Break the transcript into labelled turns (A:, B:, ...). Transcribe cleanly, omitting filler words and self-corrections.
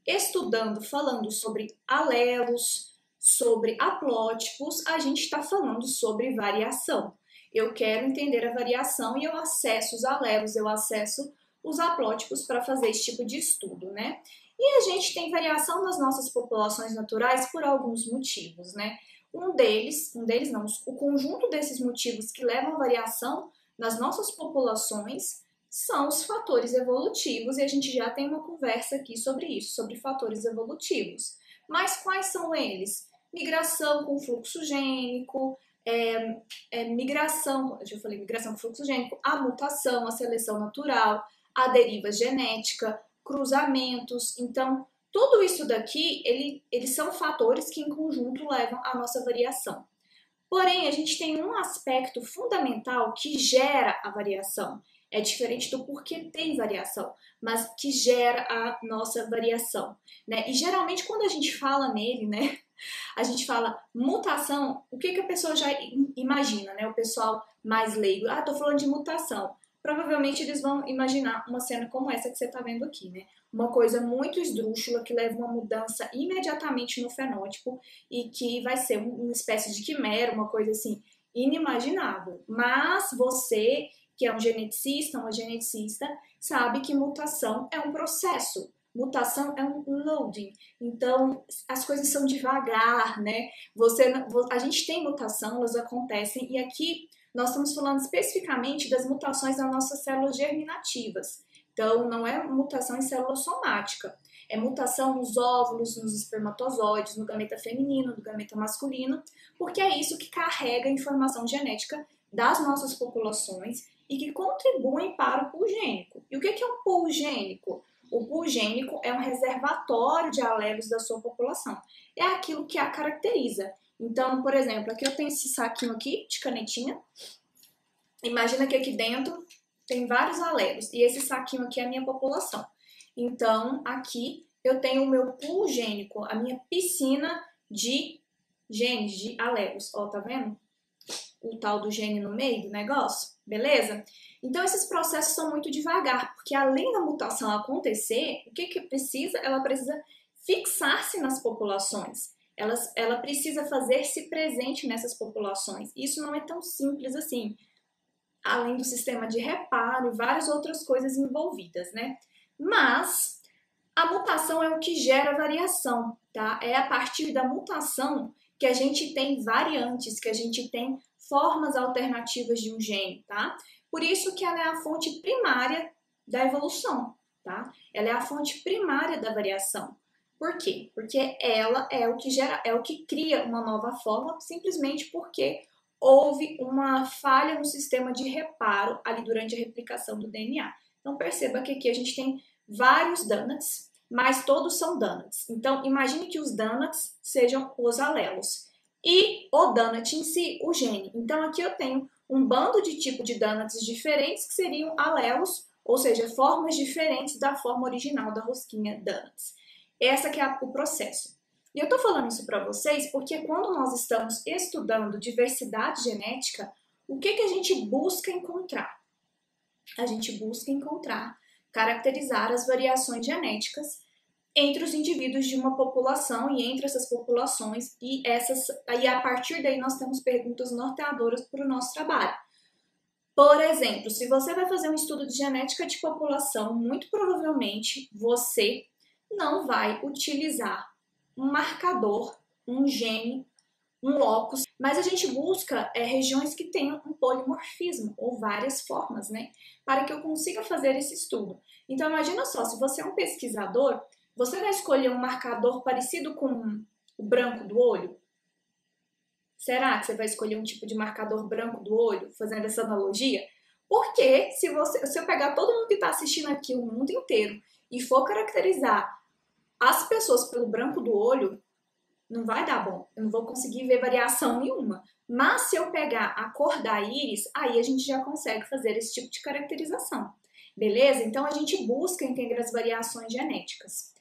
A: estudando, falando sobre alelos, sobre haplótipos, a gente está falando sobre variação. Eu quero entender a variação e eu acesso os alelos, eu acesso os haplótipos para fazer esse tipo de estudo, né? E a gente tem variação nas nossas populações naturais por alguns motivos, né? Um deles não, o conjunto desses motivos que levam à variação nas nossas populações são os fatores evolutivos, e a gente já tem uma conversa aqui sobre isso, sobre fatores evolutivos. Mas quais são eles? Migração com fluxo gênico, migração com fluxo gênico, a mutação, a seleção natural, a deriva genética, cruzamentos. Então, tudo isso daqui, eles são fatores que em conjunto levam à nossa variação. Porém, a gente tem um aspecto fundamental que gera a variação. É diferente do porquê tem variação, mas que gera a nossa variação, né? E geralmente quando a gente fala nele, né, a gente fala mutação, o que a pessoa já imagina, né? O pessoal mais leigo, tô falando de mutação. Provavelmente eles vão imaginar uma cena como essa que você tá vendo aqui, né? Uma coisa muito esdrúxula que leva uma mudança imediatamente no fenótipo e que vai ser uma espécie de quimera, uma coisa assim inimaginável. Mas você, que é um geneticista, uma geneticista, sabe que mutação é um processo. Mutação é um loading, então as coisas são devagar, né? A gente tem mutação, elas acontecem, e aqui nós estamos falando especificamente das mutações nas nossas células germinativas. Então, não é mutação em célula somática, é mutação nos óvulos, nos espermatozoides, no gameta feminino, no gameta masculino, porque é isso que carrega a informação genética das nossas populações e que contribuem para o pool gênico. E o que é um pool gênico? O pool gênico é um reservatório de alelos da sua população. É aquilo que a caracteriza. Então, por exemplo, aqui eu tenho esse saquinho aqui de canetinha. Imagina que aqui dentro tem vários alelos. E esse saquinho aqui é a minha população. Então, aqui eu tenho o meu pool gênico, a minha piscina de genes, de alelos. Ó, tá vendo? O tal do gene no meio do negócio, beleza? Então, esses processos são muito devagar, porque além da mutação acontecer, o que precisa? Ela precisa fixar-se nas populações. Ela precisa fazer-se presente nessas populações. Isso não é tão simples assim, além do sistema de reparo e várias outras coisas envolvidas, né? Mas a mutação é o que gera variação, tá? É a partir da mutação que a gente tem variantes, que a gente tem formas alternativas de um gene, tá? Por isso que ela é a fonte primária da evolução, tá? Ela é a fonte primária da variação. Por quê? Porque ela é o que gera, é o que cria uma nova forma, simplesmente porque houve uma falha no sistema de reparo ali durante a replicação do DNA. Então perceba que aqui a gente tem vários donuts, mas todos são donuts. Então imagine que os donuts sejam os alelos e o donut em si, o gene. Então aqui eu tenho um bando de tipo de donuts diferentes que seriam alelos, ou seja, formas diferentes da forma original da rosquinha donuts. Essa que é o processo. E eu tô falando isso para vocês porque quando nós estamos estudando diversidade genética, o que a gente busca encontrar? A gente busca encontrar, caracterizar as variações genéticas entre os indivíduos de uma população e entre essas populações, e a partir daí nós temos perguntas norteadoras para o nosso trabalho. Por exemplo, se você vai fazer um estudo de genética de população, muito provavelmente você não vai utilizar um marcador, um gene, um locus, mas a gente busca regiões que tenham um polimorfismo, ou várias formas, né? Para que eu consiga fazer esse estudo. Então imagina só, se você é um pesquisador, você vai escolher um marcador parecido com o branco do olho? Será que você vai escolher um tipo de marcador branco do olho, fazendo essa analogia? Porque se eu pegar todo mundo que está assistindo aqui, o mundo inteiro, e for caracterizar as pessoas pelo branco do olho, não vai dar bom. Eu não vou conseguir ver variação nenhuma. Mas se eu pegar a cor da íris, aí a gente já consegue fazer esse tipo de caracterização. Beleza? Então a gente busca entender as variações genéticas.